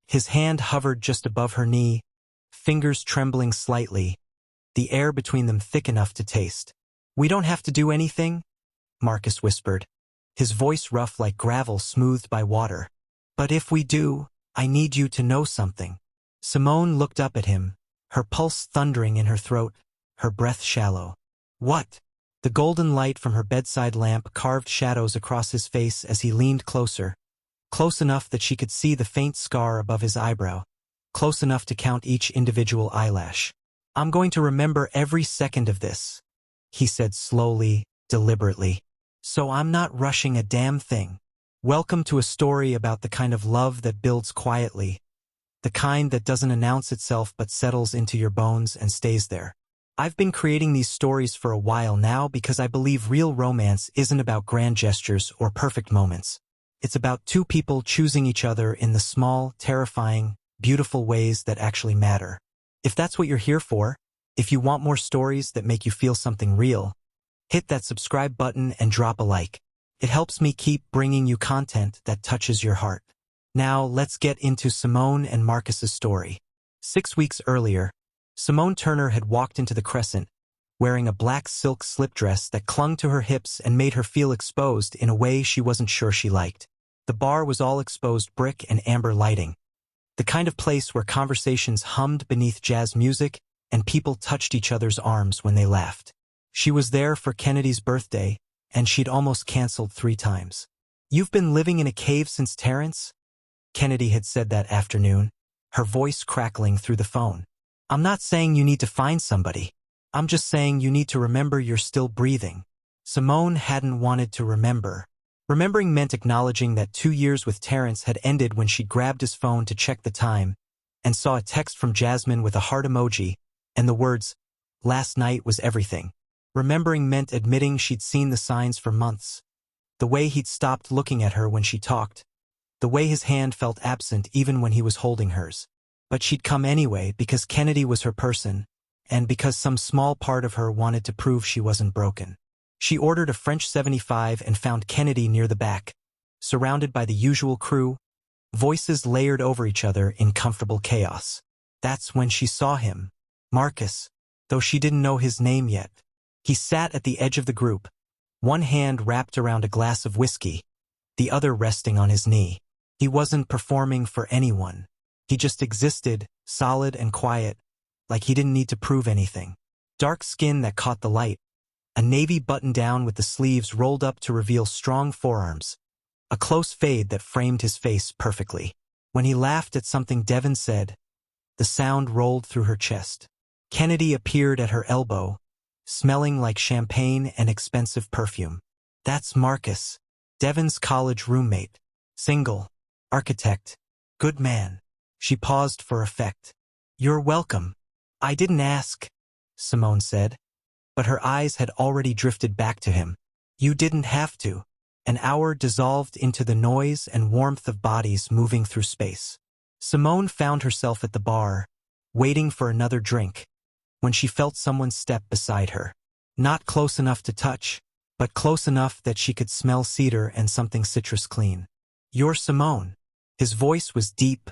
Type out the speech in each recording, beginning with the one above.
His hand hovered just above her knee, fingers trembling slightly, the air between them thick enough to taste. "We don't have to do anything," Marcus whispered, his voice rough like gravel smoothed by water. "But if we do, I need you to know something." Simone looked up at him, her pulse thundering in her throat, her breath shallow. "What?" The golden light from her bedside lamp carved shadows across his face as he leaned closer, close enough that she could see the faint scar above his eyebrow, close enough to count each individual eyelash. "I'm going to remember every second of this," he said slowly, deliberately. "So I'm not rushing a damn thing. Welcome to a story about the kind of love that builds quietly, the kind that doesn't announce itself but settles into your bones and stays there. I've been creating these stories for a while now because I believe real romance isn't about grand gestures or perfect moments. It's about two people choosing each other in the small, terrifying, beautiful ways that actually matter. If that's what you're here for, if you want more stories that make you feel something real, hit that subscribe button and drop a like. It helps me keep bringing you content that touches your heart. Now let's get into Simone and Marcus's story. 6 weeks earlier, Simone Turner had walked into the Crescent, wearing a black silk slip dress that clung to her hips and made her feel exposed in a way she wasn't sure she liked. The bar was all exposed brick and amber lighting, the kind of place where conversations hummed beneath jazz music and people touched each other's arms when they laughed. She was there for Kennedy's birthday, and she'd almost canceled 3 times. "You've been living in a cave since Terrence?" Kennedy had said that afternoon, her voice crackling through the phone. "I'm not saying you need to find somebody. I'm just saying you need to remember you're still breathing." Simone hadn't wanted to remember. Remembering meant acknowledging that 2 years with Terrence had ended when she grabbed his phone to check the time and saw a text from Jasmine with a heart emoji and the words, "Last night was everything." Remembering meant admitting she'd seen the signs for months. The way he'd stopped looking at her when she talked. The way his hand felt absent even when he was holding hers. But she'd come anyway because Kennedy was her person, and because some small part of her wanted to prove she wasn't broken. She ordered a French 75 and found Kennedy near the back, surrounded by the usual crew, voices layered over each other in comfortable chaos. That's when she saw him, Marcus, though she didn't know his name yet. He sat at the edge of the group, one hand wrapped around a glass of whiskey, the other resting on his knee. He wasn't performing for anyone. He just existed, solid and quiet, like he didn't need to prove anything. Dark skin that caught the light, a navy button-down with the sleeves rolled up to reveal strong forearms, a close fade that framed his face perfectly. When he laughed at something Devon said, the sound rolled through her chest. Kennedy appeared at her elbow, smelling like champagne and expensive perfume. "That's Marcus, Devon's college roommate, single, architect, good man." She paused for effect. "You're welcome." "I didn't ask," Simone said, but her eyes had already drifted back to him. "You didn't have to." An hour dissolved into the noise and warmth of bodies moving through space. Simone found herself at the bar, waiting for another drink, when she felt someone step beside her. Not close enough to touch, but close enough that she could smell cedar and something citrus clean. "You're Simone." His voice was deep,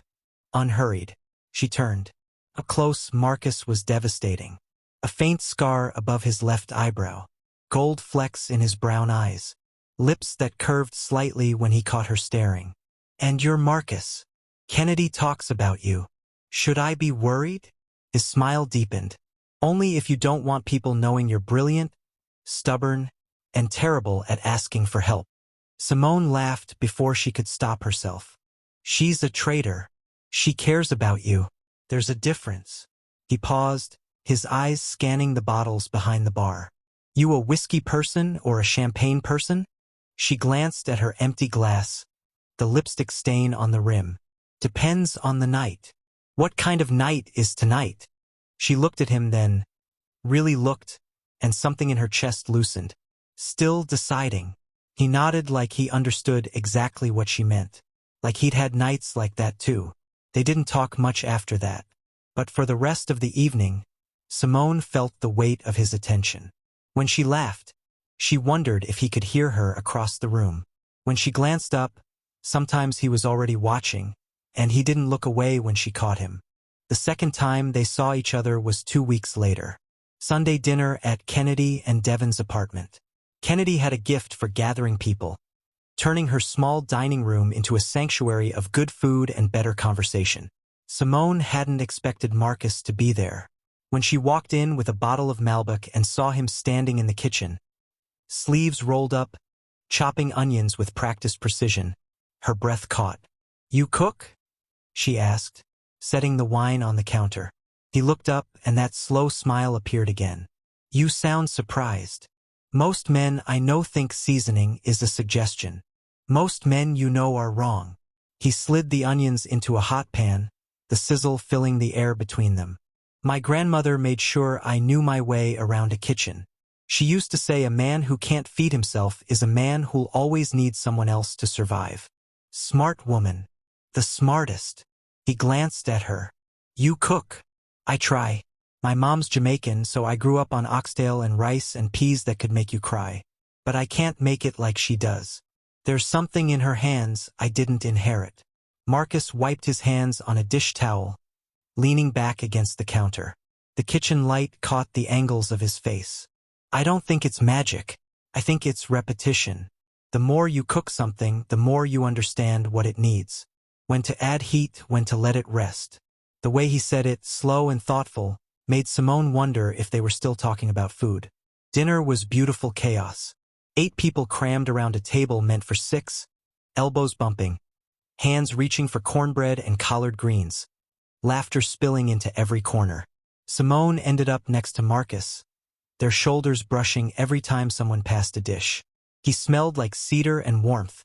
unhurried. She turned. Up close, Marcus was devastating. A faint scar above his left eyebrow, gold flecks in his brown eyes, lips that curved slightly when he caught her staring. "And you're Marcus. Kennedy talks about you. Should I be worried?" His smile deepened. "Only if you don't want people knowing you're brilliant, stubborn, and terrible at asking for help." Simone laughed before she could stop herself. "She's a traitor. She cares about you. There's a difference." He paused, his eyes scanning the bottles behind the bar. "You a whiskey person or a champagne person?" She glanced at her empty glass, the lipstick stain on the rim. "Depends on the night." "What kind of night is tonight?" She looked at him then, really looked, and something in her chest loosened. Still deciding. He nodded like he understood exactly what she meant. Like he'd had nights like that too. They didn't talk much after that. But for the rest of the evening, Simone felt the weight of his attention. When she laughed, she wondered if he could hear her across the room. When she glanced up, sometimes he was already watching, and he didn't look away when she caught him. The second time they saw each other was 2 weeks later. Sunday dinner at Kennedy and Devon's apartment. Kennedy had a gift for gathering people, turning her small dining room into a sanctuary of good food and better conversation. Simone hadn't expected Marcus to be there. When she walked in with a bottle of Malbec and saw him standing in the kitchen, sleeves rolled up, chopping onions with practiced precision, her breath caught. "You cook?" she asked, setting the wine on the counter. He looked up and that slow smile appeared again. "You sound surprised. Most men I know think seasoning is a suggestion. Most men you know are wrong." He slid the onions into a hot pan, the sizzle filling the air between them. "My grandmother made sure I knew my way around a kitchen. She used to say a man who can't feed himself is a man who'll always need someone else to survive." Smart woman. The smartest. He glanced at her. "You cook." "I try. My mom's Jamaican, so I grew up on oxtail and rice and peas that could make you cry. But I can't make it like she does. There's something in her hands I didn't inherit." Marcus wiped his hands on a dish towel, leaning back against the counter. The kitchen light caught the angles of his face. "I don't think it's magic. I think it's repetition. The more you cook something, the more you understand what it needs. When to add heat, when to let it rest." The way he said it, slow and thoughtful, made Simone wonder if they were still talking about food. Dinner was beautiful chaos. 8 people crammed around a table meant for 6, elbows bumping, hands reaching for cornbread and collard greens, laughter spilling into every corner. Simone ended up next to Marcus, their shoulders brushing every time someone passed a dish. He smelled like cedar and warmth,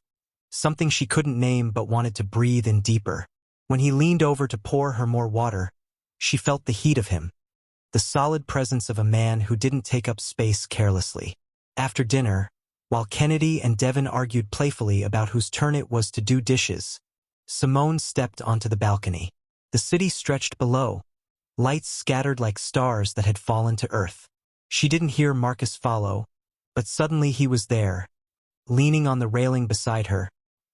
something she couldn't name but wanted to breathe in deeper. When he leaned over to pour her more water, she felt the heat of him, the solid presence of a man who didn't take up space carelessly. After dinner, while Kennedy and Devon argued playfully about whose turn it was to do dishes, Simone stepped onto the balcony. The city stretched below, lights scattered like stars that had fallen to earth. She didn't hear Marcus follow, but suddenly he was there, leaning on the railing beside her,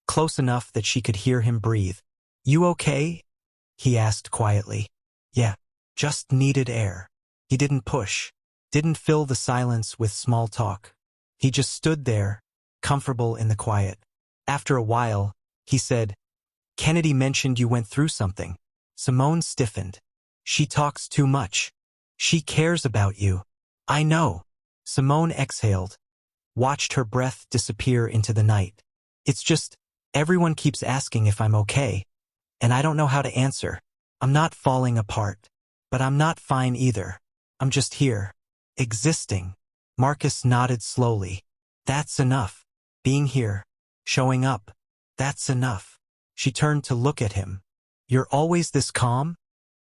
close enough that she could hear him breathe. "You okay?" he asked quietly. "Yeah, just needed air." He didn't push, didn't fill the silence with small talk. He just stood there, comfortable in the quiet. After a while, he said, "Kennedy mentioned you went through something." Simone stiffened. "She talks too much. She cares about you." "I know." Simone exhaled, watched her breath disappear into the night. "It's just, everyone keeps asking if I'm okay, and I don't know how to answer. I'm not falling apart, but I'm not fine either. I'm just here, existing." Marcus nodded slowly. "That's enough. Being here, showing up, that's enough." She turned to look at him. "You're always this calm?"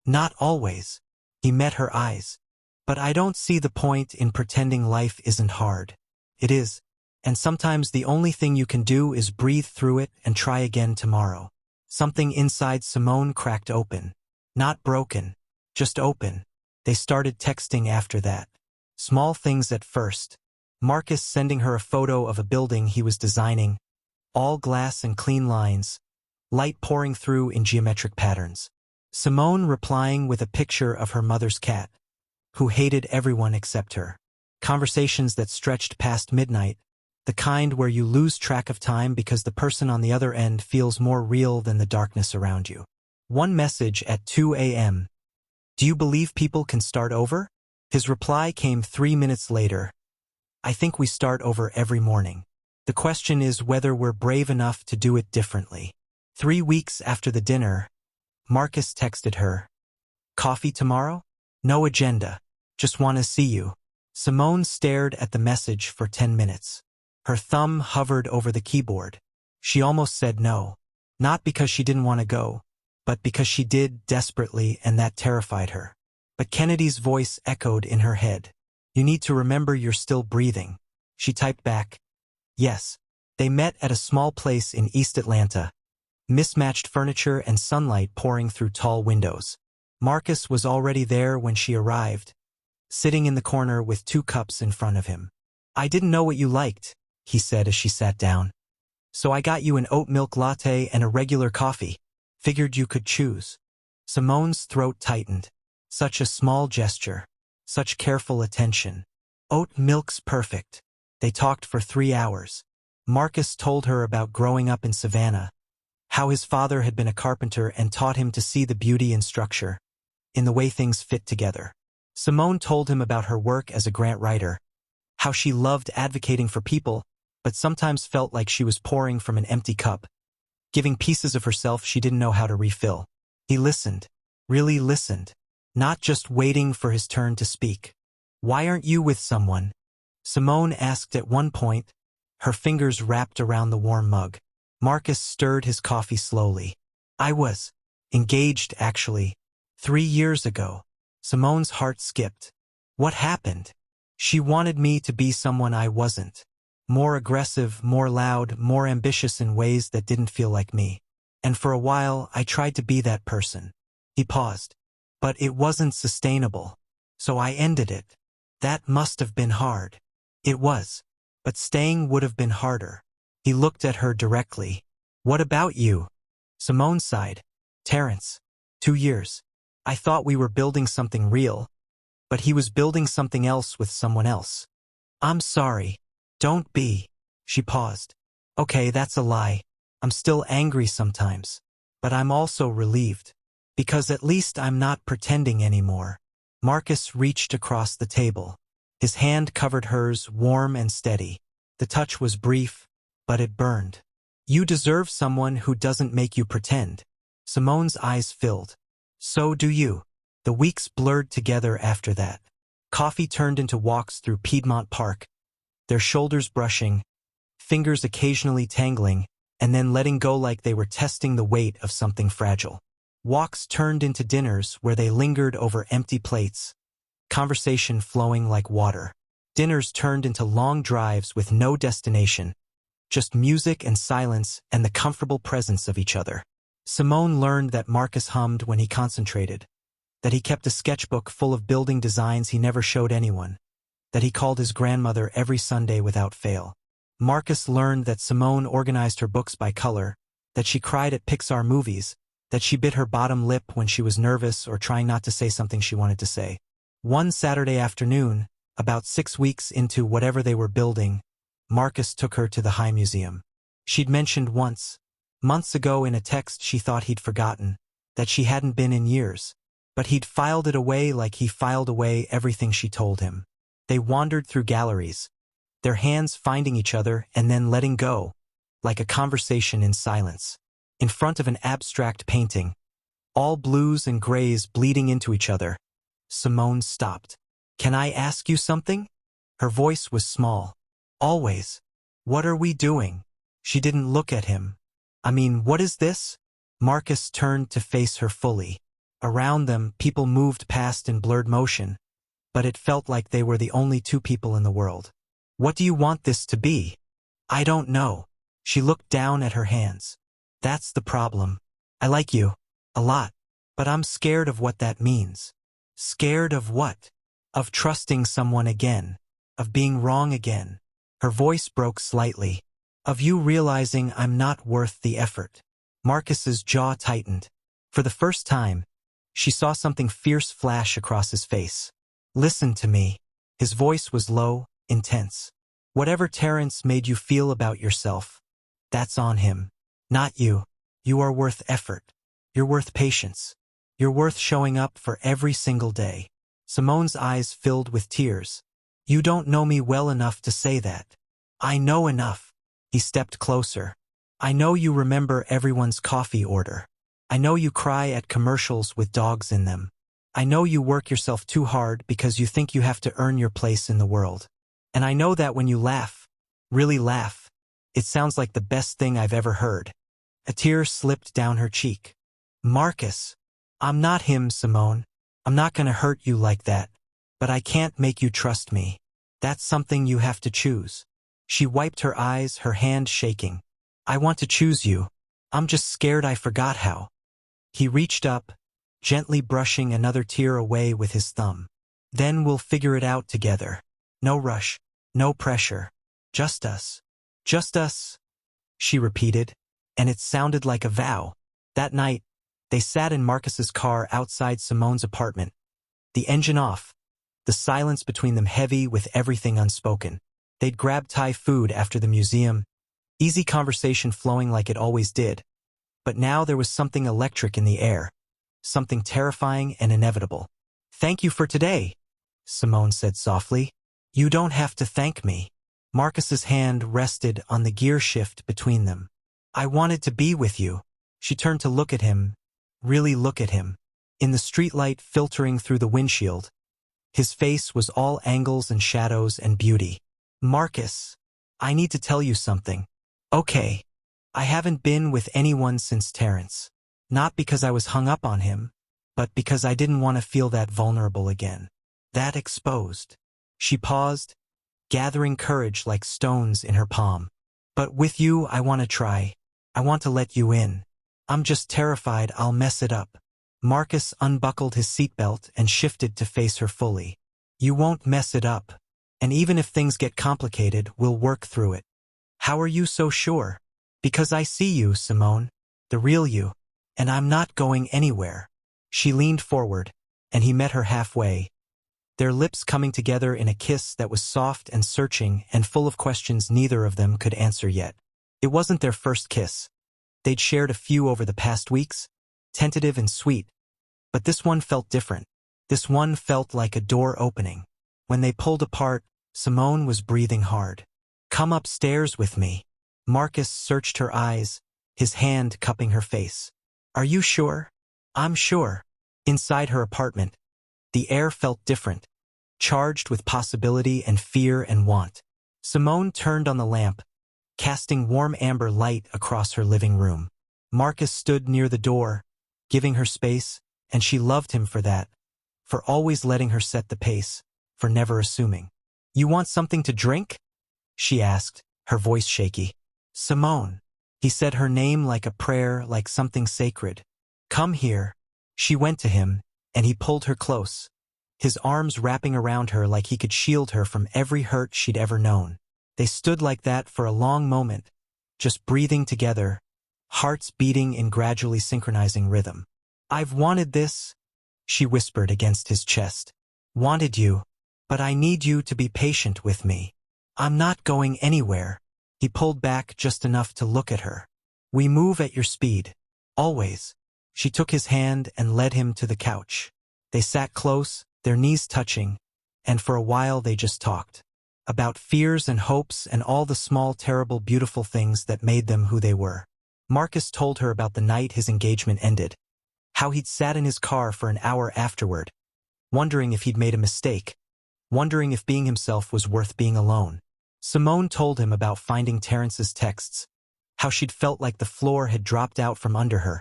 "Not always." He met her eyes. "But I don't see the point in pretending life isn't hard. It is, and sometimes the only thing you can do is breathe through it and try again tomorrow." Something inside Simone cracked open. Not broken, just open. They started texting after that. Small things at first. Marcus sending her a photo of a building he was designing, all glass and clean lines, light pouring through in geometric patterns. Simone replying with a picture of her mother's cat, who hated everyone except her. Conversations that stretched past midnight, the kind where you lose track of time because the person on the other end feels more real than the darkness around you. One message at 2 a.m. "Do you believe people can start over?" His reply came 3 minutes later. "I think we start over every morning. The question is whether we're brave enough to do it differently." 3 weeks after the dinner, Marcus texted her, "Coffee tomorrow? No agenda. Just want to see you." Simone stared at the message for 10 minutes. Her thumb hovered over the keyboard. She almost said no. Not because she didn't want to go, but because she did desperately, and that terrified her. But Kennedy's voice echoed in her head. "You need to remember you're still breathing." She typed back, "Yes." They met at a small place in East Atlanta, mismatched furniture and sunlight pouring through tall windows. Marcus was already there when she arrived, sitting in the corner with 2 cups in front of him. "I didn't know what you liked," he said as she sat down. "So I got you an oat milk latte and a regular coffee." Figured you could choose. Simone's throat tightened. Such a small gesture. Such careful attention. Oat milk's perfect. They talked for 3 hours. Marcus told her about growing up in Savannah, how his father had been a carpenter and taught him to see the beauty in structure, in the way things fit together. Simone told him about her work as a grant writer, how she loved advocating for people, but sometimes felt like she was pouring from an empty cup, giving pieces of herself she didn't know how to refill. He listened, really listened, not just waiting for his turn to speak. "Why aren't you with someone?" Simone asked at one point, her fingers wrapped around the warm mug. Marcus stirred his coffee slowly. "I was engaged, actually, 3 years ago." Simone's heart skipped. What happened? She wanted me to be someone I wasn't. More aggressive, more loud, more ambitious in ways that didn't feel like me. And for a while, I tried to be that person. He paused. But it wasn't sustainable. So I ended it. That must have been hard. It was. But staying would have been harder. He looked at her directly. "What about you?" Simone sighed. "Terrence. 2 years. I thought we were building something real, but he was building something else with someone else." "I'm sorry." "Don't be." She paused. "Okay, that's a lie. I'm still angry sometimes. But I'm also relieved. Because at least I'm not pretending anymore." Marcus reached across the table. His hand covered hers, warm and steady. The touch was brief, but it burned. "You deserve someone who doesn't make you pretend." Simone's eyes filled. "So do you." The weeks blurred together after that. Coffee turned into walks through Piedmont Park, their shoulders brushing, fingers occasionally tangling, and then letting go like they were testing the weight of something fragile. Walks turned into dinners where they lingered over empty plates, conversation flowing like water. Dinners turned into long drives with no destination, just music and silence and the comfortable presence of each other. Simone learned that Marcus hummed when he concentrated, that he kept a sketchbook full of building designs he never showed anyone, that he called his grandmother every Sunday without fail. Marcus learned that Simone organized her books by color, that she cried at Pixar movies, that she bit her bottom lip when she was nervous or trying not to say something she wanted to say. One Saturday afternoon, about 6 weeks into whatever they were building, Marcus took her to the High Museum. She'd mentioned once, months ago in a text she thought he'd forgotten, that she hadn't been in years. But he'd filed it away like he filed away everything she told him. They wandered through galleries, their hands finding each other and then letting go, like a conversation in silence. In front of an abstract painting, all blues and grays bleeding into each other, Simone stopped. "Can I ask you something?" Her voice was small. "Always." "What are we doing?" She didn't look at him. "I mean, what is this?" Marcus turned to face her fully. Around them, people moved past in blurred motion, but it felt like they were the only 2 people in the world. "What do you want this to be?" "I don't know." She looked down at her hands. "That's the problem. I like you. A lot. But I'm scared of what that means." "Scared of what?" "Of trusting someone again. Of being wrong again." Her voice broke slightly. "Of you realizing I'm not worth the effort." Marcus's jaw tightened. For the first time, she saw something fierce flash across his face. "Listen to me." His voice was low, intense. "Whatever Terrence made you feel about yourself, that's on him. Not you. You are worth effort. You're worth patience. You're worth showing up for every single day." Simone's eyes filled with tears. "You don't know me well enough to say that." "I know enough." He stepped closer. "I know you remember everyone's coffee order. I know you cry at commercials with dogs in them. I know you work yourself too hard because you think you have to earn your place in the world. And I know that when you laugh, really laugh, it sounds like the best thing I've ever heard." A tear slipped down her cheek. "Marcus." "I'm not him, Simone. I'm not gonna hurt you like that. But I can't make you trust me. That's something you have to choose." She wiped her eyes, her hand shaking. "I want to choose you. I'm just scared I forgot how." He reached up, gently brushing another tear away with his thumb. "Then we'll figure it out together. No rush, no pressure. Just us. Just us," she repeated, and it sounded like a vow. That night, They sat in Marcus's car outside Simone's apartment, the engine off, the silence between them heavy with everything unspoken. They'd grabbed Thai food after the museum, easy conversation flowing like it always did. But now there was something electric in the air, something terrifying and inevitable. "Thank you for today," Simone said softly. "You don't have to thank me." Marcus's hand rested on the gear shift between them. "I wanted to be with you." She turned to look at him, really look at him. In the streetlight filtering through the windshield, his face was all angles and shadows and beauty. "Marcus, I need to tell you something." "Okay. I haven't been with anyone since Terrence. Not because I was hung up on him, but because I didn't want to feel that vulnerable again. That exposed." She paused, gathering courage like stones in her palm. "But with you I want to try. I want to let you in. I'm just terrified I'll mess it up." Marcus unbuckled his seatbelt and shifted to face her fully. "You won't mess it up. And even if things get complicated, we'll work through it." "How are you so sure?" "Because I see you, Simone, the real you, and I'm not going anywhere." She leaned forward, and he met her halfway, their lips coming together in a kiss that was soft and searching and full of questions neither of them could answer yet. It wasn't their first kiss. They'd shared a few over the past weeks, tentative and sweet, but this one felt different. This one felt like a door opening. When they pulled apart, Simone was breathing hard. "Come upstairs with me." Marcus searched her eyes, his hand cupping her face. "Are you sure?" "I'm sure." Inside her apartment, the air felt different, charged with possibility and fear and want. Simone turned on the lamp, casting warm amber light across her living room. Marcus stood near the door, giving her space, and she loved him for that, for always letting her set the pace, for never assuming. "You want something to drink?" she asked, her voice shaky. "Simone." He said her name like a prayer, like something sacred. "Come here." She went to him, and he pulled her close, his arms wrapping around her like he could shield her from every hurt she'd ever known. They stood like that for a long moment, just breathing together, hearts beating in gradually synchronizing rhythm. "I've wanted this," she whispered against his chest. "Wanted you, but I need you to be patient with me. I'm not going anywhere." He pulled back just enough to look at her. "We move at your speed. Always." She took his hand and led him to the couch. They sat close, their knees touching, and for a while they just talked. About fears and hopes and all the small, terrible, beautiful things that made them who they were. Marcus told her about the night his engagement ended, how he'd sat in his car for an hour afterward, wondering if he'd made a mistake, wondering if being himself was worth being alone. Simone told him about finding Terrence's texts, how she'd felt like the floor had dropped out from under her,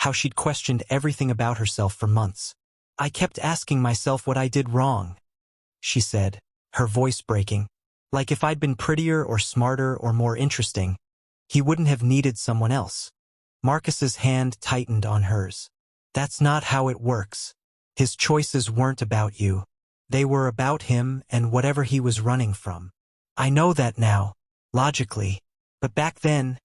how she'd questioned everything about herself for months. "I kept asking myself what I did wrong," she said, her voice breaking. "Like if I'd been prettier or smarter or more interesting, he wouldn't have needed someone else." Marcus's hand tightened on hers. "That's not how it works. His choices weren't about you. They were about him and whatever he was running from. I know that now, logically. But back then,"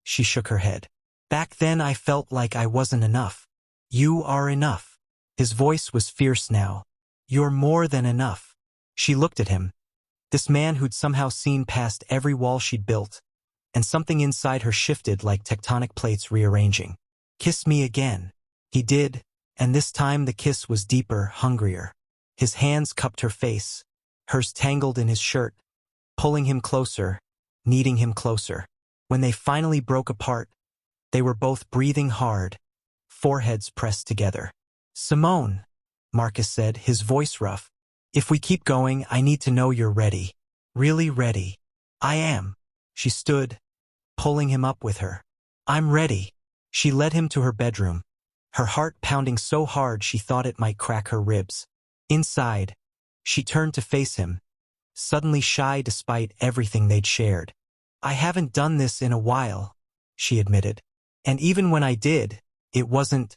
she shook her head, "back then I felt like I wasn't enough. You are enough." His voice was fierce now. "You're more than enough." She looked at him, this man who'd somehow seen past every wall she'd built, and something inside her shifted like tectonic plates rearranging. "Kiss me again." He did, and this time the kiss was deeper, hungrier. His hands cupped her face, hers tangled in his shirt, pulling him closer, needing him closer. When they finally broke apart, they were both breathing hard, foreheads pressed together. "Simone," Marcus said, his voice rough, "if we keep going, I need to know you're ready. Really ready." "I am." She stood, pulling him up with her. "I'm ready." She led him to her bedroom, her heart pounding so hard she thought it might crack her ribs. Inside, she turned to face him, suddenly shy despite everything they'd shared. "I haven't done this in a while," she admitted. "And even when I did, it wasn't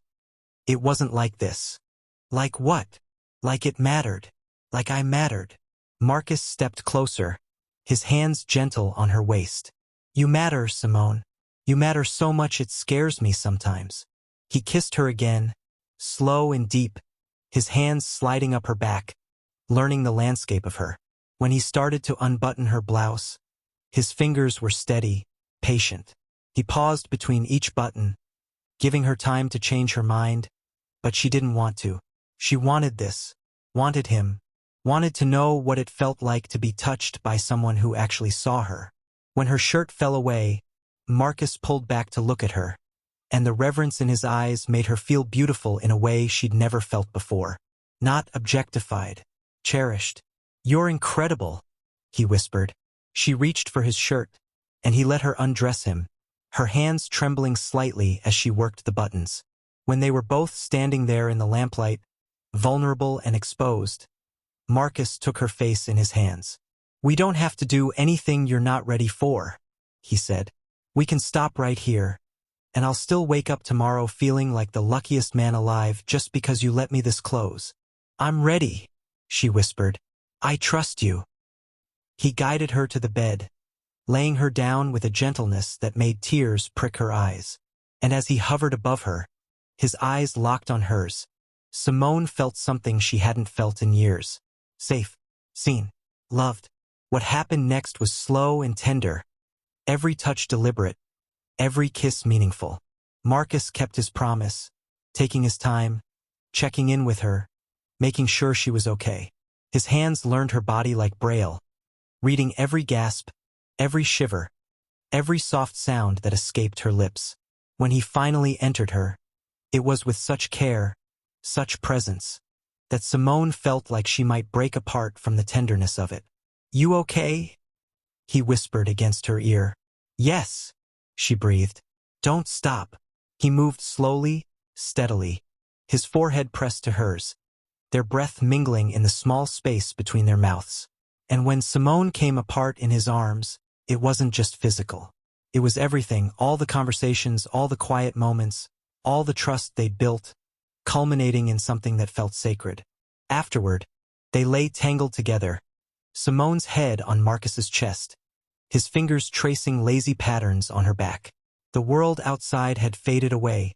like this." "Like what?" "Like it mattered. Like I mattered." Marcus stepped closer, his hands gentle on her waist. "You matter, Simone. You matter so much it scares me sometimes." He kissed her again, slow and deep, his hands sliding up her back, learning the landscape of her. When he started to unbutton her blouse, his fingers were steady, patient. He paused between each button, giving her time to change her mind, but she didn't want to. She wanted this, wanted him, wanted to know what it felt like to be touched by someone who actually saw her. When her shirt fell away, Marcus pulled back to look at her, and the reverence in his eyes made her feel beautiful in a way she'd never felt before. Not objectified, cherished. "You're incredible," he whispered. She reached for his shirt, and he let her undress him, her hands trembling slightly as she worked the buttons. When they were both standing there in the lamplight, vulnerable and exposed, Marcus took her face in his hands. "We don't have to do anything you're not ready for," he said. "We can stop right here, and I'll still wake up tomorrow feeling like the luckiest man alive just because you let me this close." "I'm ready," she whispered. "I trust you." He guided her to the bed, laying her down with a gentleness that made tears prick her eyes. And as he hovered above her, his eyes locked on hers, Simone felt something she hadn't felt in years. Safe, seen, loved. What happened next was slow and tender, every touch deliberate, every kiss meaningful. Marcus kept his promise, taking his time, checking in with her, making sure she was okay. His hands learned her body like braille, reading every gasp, every shiver, every soft sound that escaped her lips. When he finally entered her, it was with such care, such presence, that Simone felt like she might break apart from the tenderness of it. "You okay?" he whispered against her ear. "Yes," she breathed. "Don't stop." He moved slowly, steadily, his forehead pressed to hers, their breath mingling in the small space between their mouths. And when Simone came apart in his arms, it wasn't just physical. It was everything, all the conversations, all the quiet moments, all the trust they'd built, culminating in something that felt sacred. Afterward, they lay tangled together, Simone's head on Marcus's chest, his fingers tracing lazy patterns on her back. The world outside had faded away,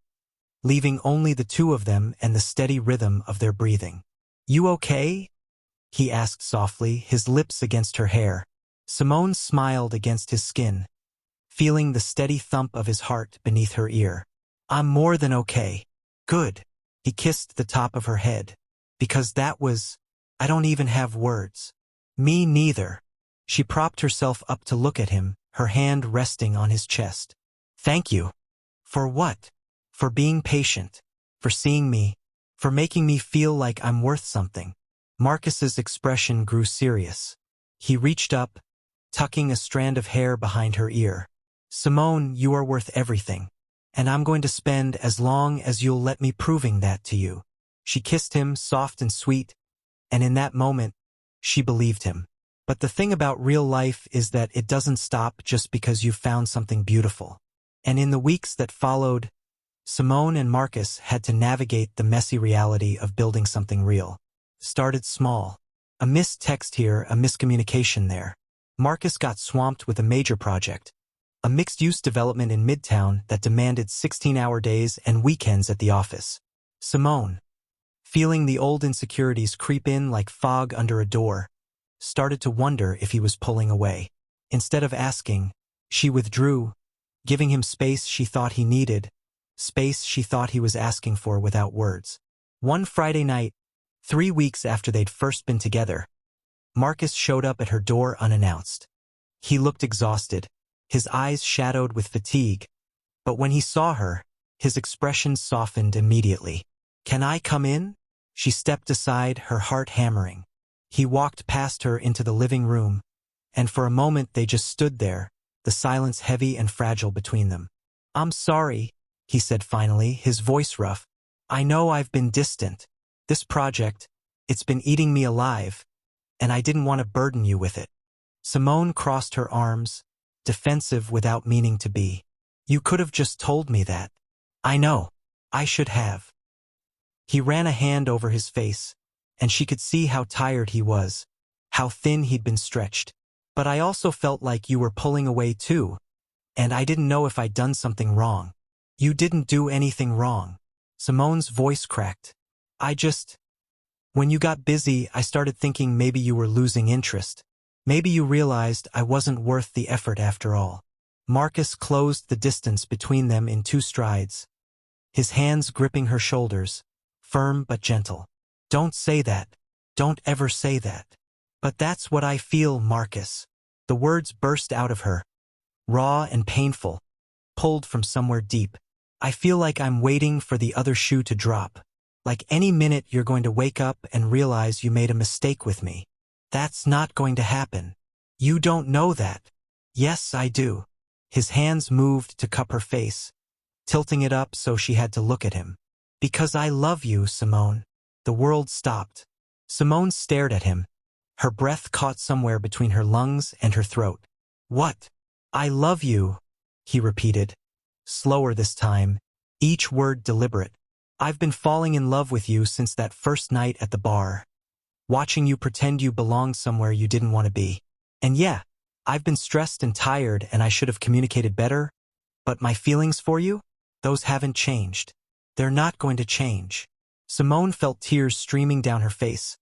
leaving only the two of them and the steady rhythm of their breathing. "You okay?" he asked softly, his lips against her hair. Simone smiled against his skin, feeling the steady thump of his heart beneath her ear. "I'm more than okay." "Good." He kissed the top of her head. "Because that was... I don't even have words." "Me neither." She propped herself up to look at him, her hand resting on his chest. "Thank you." "For what?" "For being patient. For seeing me. For making me feel like I'm worth something." Marcus's expression grew serious. He reached up, tucking a strand of hair behind her ear. "Simone, you are worth everything. And I'm going to spend as long as you'll let me proving that to you." She kissed him, soft and sweet, and in that moment, she believed him. But the thing about real life is that it doesn't stop just because you've found something beautiful. And in the weeks that followed, Simone and Marcus had to navigate the messy reality of building something real. Started small. A missed text here, a miscommunication there. Marcus got swamped with a major project, a mixed-use development in Midtown that demanded 16-hour days and weekends at the office. Simone, feeling the old insecurities creep in like fog under a door, started to wonder if he was pulling away. Instead of asking, she withdrew, giving him space she thought he needed, space she thought he was asking for without words. One Friday night, 3 weeks after they'd first been together, Marcus showed up at her door unannounced. He looked exhausted, his eyes shadowed with fatigue, but when he saw her, his expression softened immediately. "Can I come in?" She stepped aside, her heart hammering. He walked past her into the living room, and for a moment they just stood there, the silence heavy and fragile between them. "I'm sorry," he said finally, his voice rough. "I know I've been distant. This project, it's been eating me alive, and I didn't want to burden you with it." Simone crossed her arms, defensive without meaning to be. "You could have just told me that." "I know. I should have." He ran a hand over his face, and she could see how tired he was, how thin he'd been stretched. "But I also felt like you were pulling away too, and I didn't know if I'd done something wrong." "You didn't do anything wrong." Simone's voice cracked. When you got busy, I started thinking maybe you were losing interest. Maybe you realized I wasn't worth the effort after all. Marcus closed the distance between them in 2 strides, his hands gripping her shoulders, firm but gentle. Don't say that. Don't ever say that. But that's what I feel, Marcus. The words burst out of her, raw and painful, pulled from somewhere deep. I feel like I'm waiting for the other shoe to drop. Like any minute you're going to wake up and realize you made a mistake with me. That's not going to happen. You don't know that. Yes, I do. His hands moved to cup her face, tilting it up so she had to look at him. Because I love you, Simone. The world stopped. Simone stared at him, her breath caught somewhere between her lungs and her throat. What? I love you, he repeated, slower this time, each word deliberate. I've been falling in love with you since that first night at the bar, watching you pretend you belonged somewhere you didn't want to be. And yeah, I've been stressed and tired and I should have communicated better, but my feelings for you? Those haven't changed. They're not going to change. Simone felt tears streaming down her face,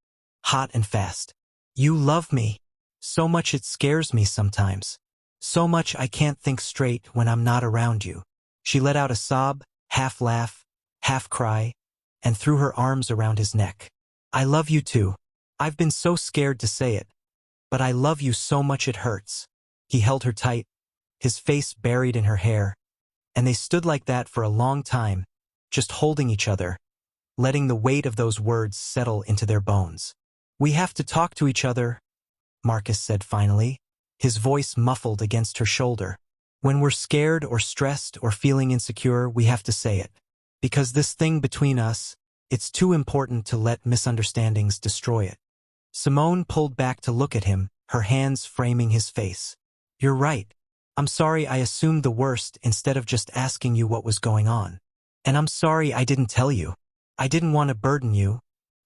hot and fast. You love me. So much it scares me sometimes. So much I can't think straight when I'm not around you. She let out a sob, half laugh, half cry, and threw her arms around his neck. I love you too. I've been so scared to say it, but I love you so much it hurts. He held her tight, his face buried in her hair, and they stood like that for a long time, just holding each other, letting the weight of those words settle into their bones. We have to talk to each other, Marcus said finally, his voice muffled against her shoulder. When we're scared or stressed or feeling insecure, we have to say it. Because this thing between us, it's too important to let misunderstandings destroy it. Simone pulled back to look at him, her hands framing his face. You're right. I'm sorry I assumed the worst instead of just asking you what was going on. And I'm sorry I didn't tell you. I didn't want to burden you,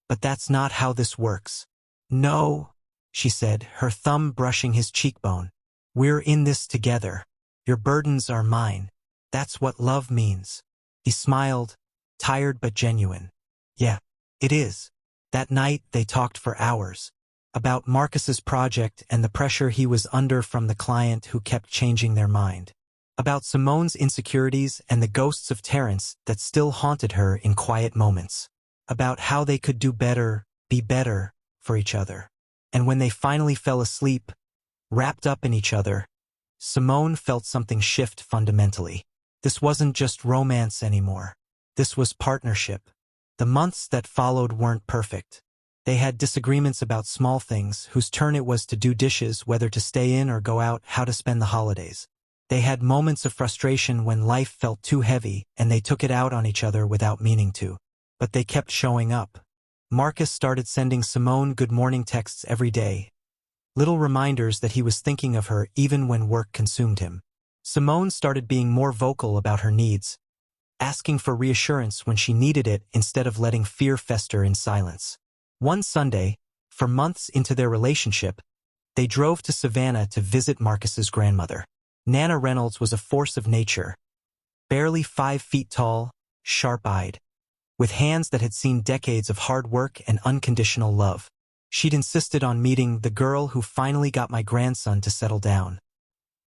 but that's not how this works. No, she said, her thumb brushing his cheekbone. We're in this together. Your burdens are mine. That's what love means. He smiled, tired but genuine. Yeah, it is. That night they talked for hours. About Marcus's project and the pressure he was under from the client who kept changing their mind. About Simone's insecurities and the ghosts of Terrence that still haunted her in quiet moments. About how they could do better, be better, for each other. And when they finally fell asleep, wrapped up in each other, Simone felt something shift fundamentally. This wasn't just romance anymore. This was partnership. The months that followed weren't perfect. They had disagreements about small things, whose turn it was to do dishes, whether to stay in or go out, how to spend the holidays. They had moments of frustration when life felt too heavy, and they took it out on each other without meaning to. But they kept showing up. Marcus started sending Simone good morning texts every day, little reminders that he was thinking of her even when work consumed him. Simone started being more vocal about her needs, asking for reassurance when she needed it instead of letting fear fester in silence. One Sunday, for months into their relationship, they drove to Savannah to visit Marcus's grandmother. Nana Reynolds was a force of nature, barely 5 feet tall, sharp-eyed, with hands that had seen decades of hard work and unconditional love. She'd insisted on meeting the girl who finally got my grandson to settle down.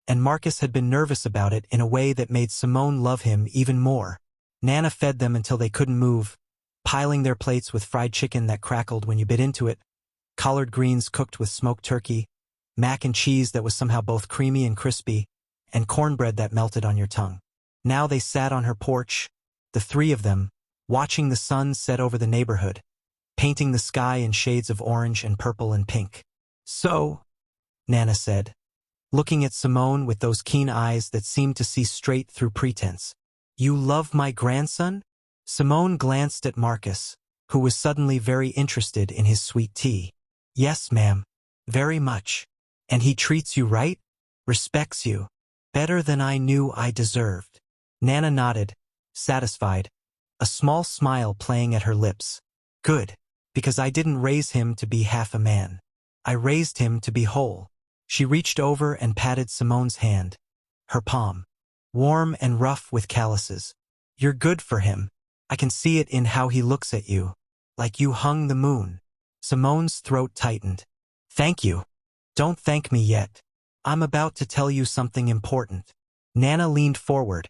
And Marcus had been nervous about it in a way that made Simone love him even more. Nana fed them until they couldn't move, piling their plates with fried chicken that crackled when you bit into it, collard greens cooked with smoked turkey, mac and cheese that was somehow both creamy and crispy, and cornbread that melted on your tongue. Now they sat on her porch, the 3 of them, watching the sun set over the neighborhood, painting the sky in shades of orange and purple and pink. So, Nana said, looking at Simone with those keen eyes that seemed to see straight through pretense. You love my grandson? Simone glanced at Marcus, who was suddenly very interested in his sweet tea. Yes, ma'am. Very much. And he treats you right? Respects you? Better than I knew I deserved. Nana nodded, satisfied, a small smile playing at her lips. Good, because I didn't raise him to be half a man. I raised him to be whole. She reached over and patted Simone's hand, her palm, warm and rough with calluses. You're good for him. I can see it in how he looks at you. Like you hung the moon. Simone's throat tightened. Thank you. Don't thank me yet. I'm about to tell you something important. Nana leaned forward,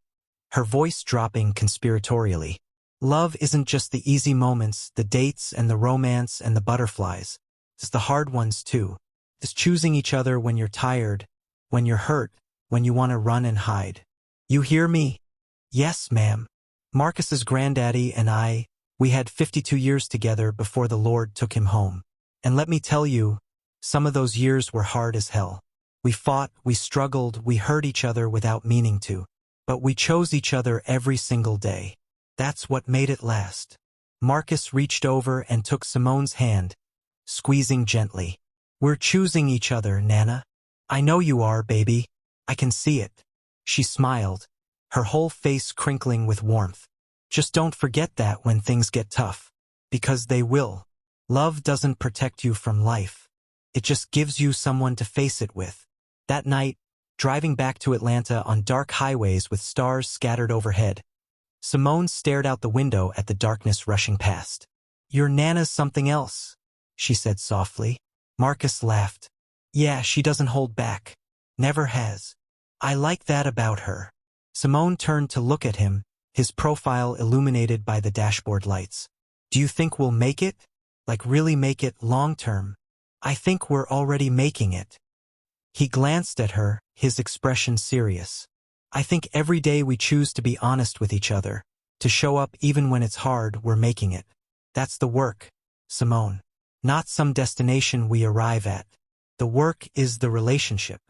her voice dropping conspiratorially. Love isn't just the easy moments, the dates and the romance and the butterflies. It's the hard ones too. It's choosing each other when you're tired, when you're hurt, when you want to run and hide. You hear me? Yes, ma'am. Marcus's granddaddy and we had 52 years together before the Lord took him home. And let me tell you, some of those years were hard as hell. We fought, we struggled, we hurt each other without meaning to. But we chose each other every single day. That's what made it last. Marcus reached over and took Simone's hand, squeezing gently. We're choosing each other, Nana. I know you are, baby. I can see it. She smiled, her whole face crinkling with warmth. Just don't forget that when things get tough. Because they will. Love doesn't protect you from life. It just gives you someone to face it with. That night, driving back to Atlanta on dark highways with stars scattered overhead, Simone stared out the window at the darkness rushing past. Your Nana's something else, she said softly. Marcus laughed. Yeah, she doesn't hold back. Never has. I like that about her. Simone turned to look at him, his profile illuminated by the dashboard lights. Do you think we'll make it? Like really make it long term? I think we're already making it. He glanced at her, his expression serious. I think every day we choose to be honest with each other, to show up even when it's hard, we're making it. That's the work, Simone. Not some destination we arrive at. The work is the relationship.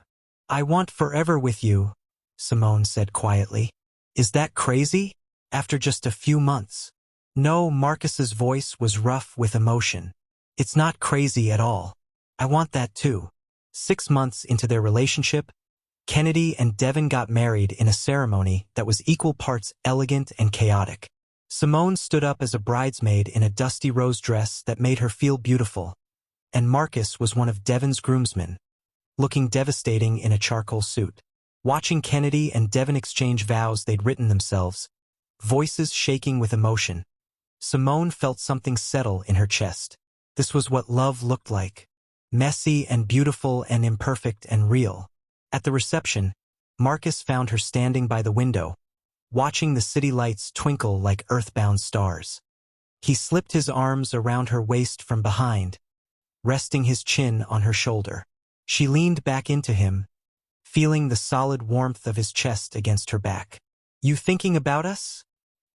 I want forever with you, Simone said quietly. Is that crazy? After just a few months? No, Marcus's voice was rough with emotion. It's not crazy at all. I want that too. 6 months into their relationship, Kennedy and Devin got married in a ceremony that was equal parts elegant and chaotic. Simone stood up as a bridesmaid in a dusty rose dress that made her feel beautiful, and Marcus was one of Devin's groomsmen, looking devastating in a charcoal suit. Watching Kennedy and Devin exchange vows they'd written themselves, voices shaking with emotion, Simone felt something settle in her chest. This was what love looked like. Messy and beautiful and imperfect and real. At the reception, Marcus found her standing by the window, watching the city lights twinkle like earthbound stars. He slipped his arms around her waist from behind, resting his chin on her shoulder. She leaned back into him, feeling the solid warmth of his chest against her back. You thinking about us?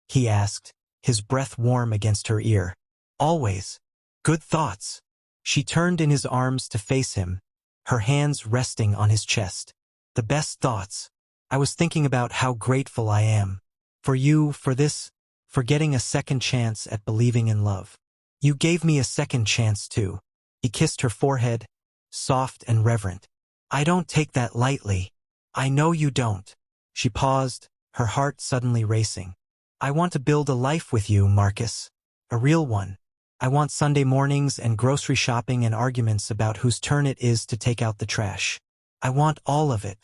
He asked, his breath warm against her ear. Always. Good thoughts. She turned in his arms to face him, her hands resting on his chest. The best thoughts. I was thinking about how grateful I am. For you, for this, for getting a second chance at believing in love. You gave me a second chance too. He kissed her forehead, soft and reverent. I don't take that lightly. I know you don't. She paused, her heart suddenly racing. I want to build a life with you, Marcus. A real one. I want Sunday mornings and grocery shopping and arguments about whose turn it is to take out the trash. I want all of it.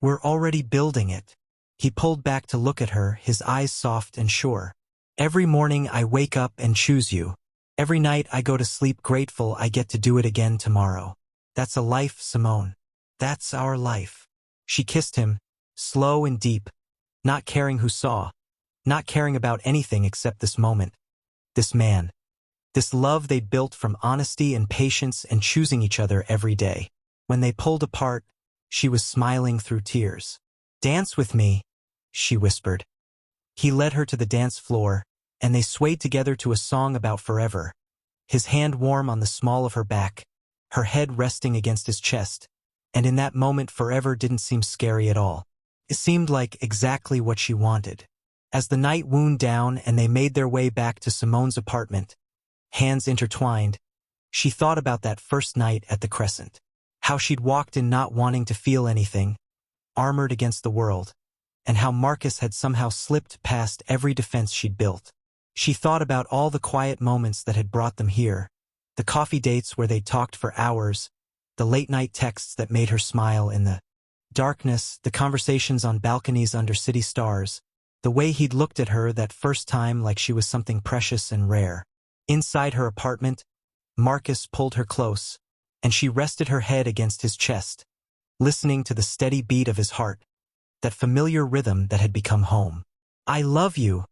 We're already building it. He pulled back to look at her, his eyes soft and sure. Every morning I wake up and choose you. Every night I go to sleep grateful I get to do it again tomorrow. That's a life, Simone. That's our life. She kissed him, slow and deep, not caring who saw, not caring about anything except this moment, this man. This love they'd built from honesty and patience and choosing each other every day. When they pulled apart, she was smiling through tears. Dance with me, she whispered. He led her to the dance floor, and they swayed together to a song about forever, his hand warm on the small of her back, her head resting against his chest, and in that moment forever didn't seem scary at all. It seemed like exactly what she wanted. As the night wound down and they made their way back to Simone's apartment, hands intertwined, she thought about that first night at the Crescent. How she'd walked in not wanting to feel anything, armored against the world, and how Marcus had somehow slipped past every defense she'd built. She thought about all the quiet moments that had brought them here, the coffee dates where they talked for hours, the late-night texts that made her smile in the darkness, the conversations on balconies under city stars, The way he'd looked at her that first time like she was something precious and rare. Inside her apartment, Marcus pulled her close, and she rested her head against his chest, listening to the steady beat of his heart, that familiar rhythm that had become home. "I love you,"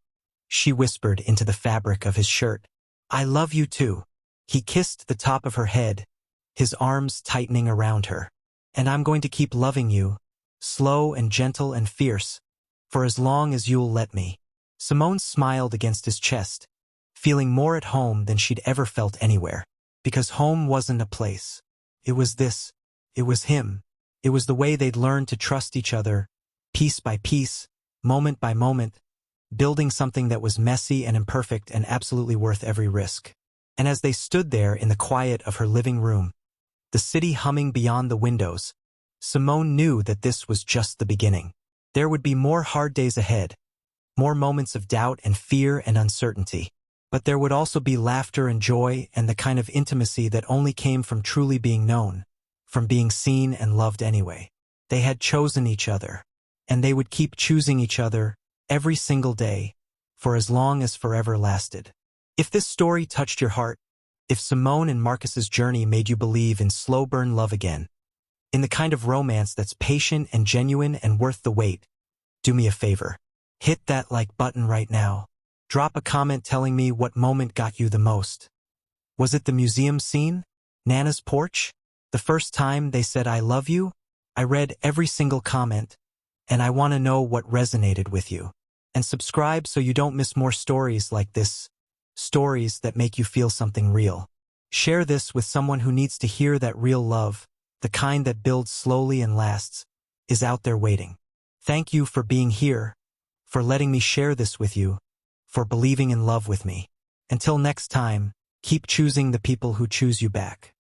she whispered into the fabric of his shirt. "I love you too." He kissed the top of her head, his arms tightening around her. "And I'm going to keep loving you, slow and gentle and fierce, for as long as you'll let me." Simone smiled against his chest, feeling more at home than she'd ever felt anywhere. Because home wasn't a place. It was this. It was him. It was the way they'd learned to trust each other, piece by piece, moment by moment, building something that was messy and imperfect and absolutely worth every risk. And as they stood there in the quiet of her living room, the city humming beyond the windows, Simone knew that this was just the beginning. There would be more hard days ahead, more moments of doubt and fear and uncertainty. But there would also be laughter and joy and the kind of intimacy that only came from truly being known, from being seen and loved anyway. They had chosen each other, and they would keep choosing each other every single day, for as long as forever lasted. If this story touched your heart, if Simone and Marcus's journey made you believe in slow burn love again, in the kind of romance that's patient and genuine and worth the wait, do me a favor. Hit that like button right now. Drop a comment telling me what moment got you the most. Was it the museum scene? Nana's porch? The first time they said I love you? I read every single comment, and I want to know what resonated with you. And subscribe so you don't miss more stories like this, stories that make you feel something real. Share this with someone who needs to hear that real love, the kind that builds slowly and lasts, is out there waiting. Thank you for being here, for letting me share this with you, for believing in love with me. Until next time, keep choosing the people who choose you back.